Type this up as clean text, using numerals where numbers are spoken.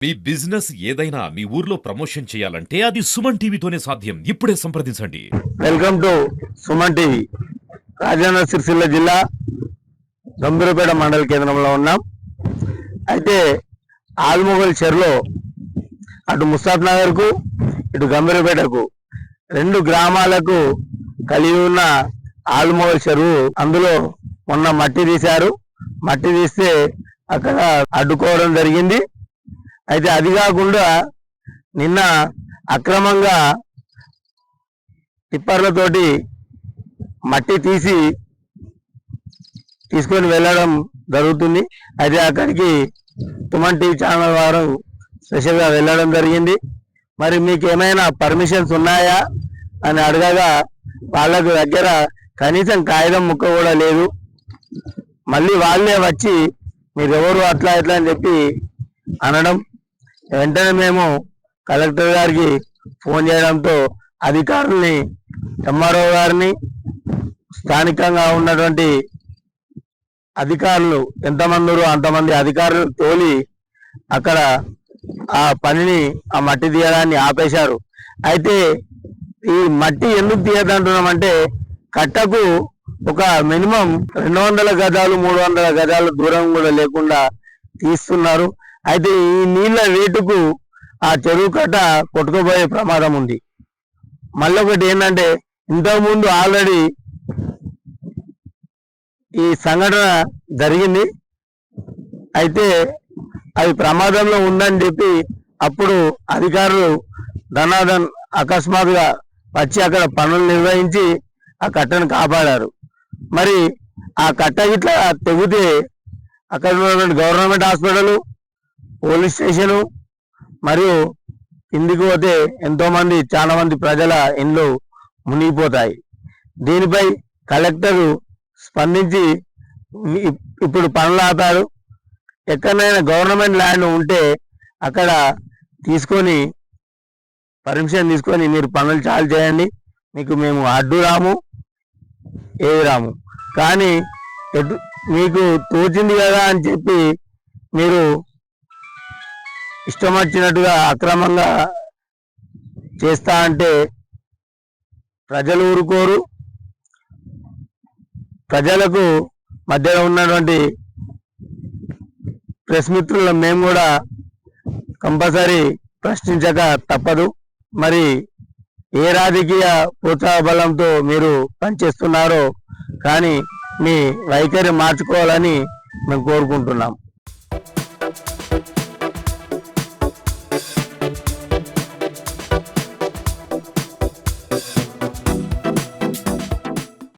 మీ business ఏదైనా మీ ఊర్లో promotion చేయాలంటే అది సుమన్ టీవీతోనే సాధ్యం. ఇప్పుడే సంప్రదించండి. Welcome to Suman TV. Rajanna Sircilla జిల్లా గంభీరపేట మండల కేంద్రంలో ఉన్నాం. అయితే ఆల్మొగల్ చెరులో అటు ముస్తాఫ్ నగర్ కు ఇటు గంభీరపేటకు రెండు గ్రామాలకు కలిగి ఉన్న ఆల్మొగల్ చెరువు, అందులో మొన్న మట్టి తీశారు. మట్టి తీస్తే అక్కడ అడ్డుకోవడం జరిగింది. అయితే అది కాకుండా నిన్న అక్రమంగా టిప్పర్లతోటి మట్టి తీసుకొని వెళ్ళడం జరుగుతుంది. అయితే అక్కడికి సుమన్ టీవీ ఛానల్ వారు స్పెషల్గా వెళ్ళడం జరిగింది. మరి మీకు ఏమైనా పర్మిషన్స్ ఉన్నాయా అని అడగగా వాళ్ళకు దగ్గర కనీసం కాగితం ముక్క కూడా లేదు. మళ్ళీ వాళ్ళే వచ్చి మీరెవరు అట్లా ఇట్లా అని చెప్పి అనడం, వెంటనే మేము కలెక్టర్ గారికి ఫోన్ చేయడంతో అధికారుల్ని, ఎంఆర్ఓ గారిని, స్థానికంగా ఉన్నటువంటి అధికారులు ఎంతమంది అంతమంది అధికారులు తోలి అక్కడ ఆ పనిని, ఆ మట్టి తీయడాన్ని ఆపేశారు. అయితే ఈ మట్టి ఎందుకు తీయదంటున్నామంటే కట్టకు ఒక మినిమం 200 గజాలు 300 గజాల దూరం కూడా లేకుండా తీస్తున్నారు. అయితే ఈ నీళ్ల రేటుకు ఆ చెరువు కట్ట కొట్టుకుపోయే ప్రమాదం ఉంది. మళ్ళీ ఒకటి ఏంటంటే ఇంతకుముందు ఆల్రెడీ ఈ సంఘటన జరిగింది. అయితే అది ప్రమాదంలో ఉందని చెప్పి అప్పుడు అధికారులు ధనాధన్ అకస్మాత్తుగా వచ్చి అక్కడ పనులు నిర్వహించి ఆ కట్టను కాపాడారు. మరి ఆ కట్ట ఇట్లా తెగితే అక్కడ ఉన్నటువంటి గవర్నమెంట్ హాస్పిటల్, పోలీస్ స్టేషను మరియు కిందికి పోతే చాలా మంది ప్రజల ఇండ్లు మునిగిపోతాయి. దీనిపై కలెక్టర్ స్పందించి ఇప్పుడు పనులు ఆపారు. ఎక్కడైనా గవర్నమెంట్ ల్యాండ్ ఉంటే అక్కడ పర్మిషన్ తీసుకొని మీరు పనులు చాలు చేయండి, మీకు మేము అడ్డు రాము, ఏది రాము. కానీ మీకు తోచింది కదా అని చెప్పి మీరు ఇష్టం వచ్చినట్టుగా అక్రమంగా చేస్తా అంటే ప్రజలు ఊరుకోరు. ప్రజలకు మధ్యలో ఉన్నటువంటి ప్రెస్ మిత్రులు మేము కూడా కంపల్సరీ ప్రశ్నించక తప్పదు. మరి ఏ రాజకీయ ప్రోత్సాహ బలంతో మీరు పనిచేస్తున్నారో కానీ మీ వైఖరి మార్చుకోవాలని మేము కోరుకుంటున్నాం.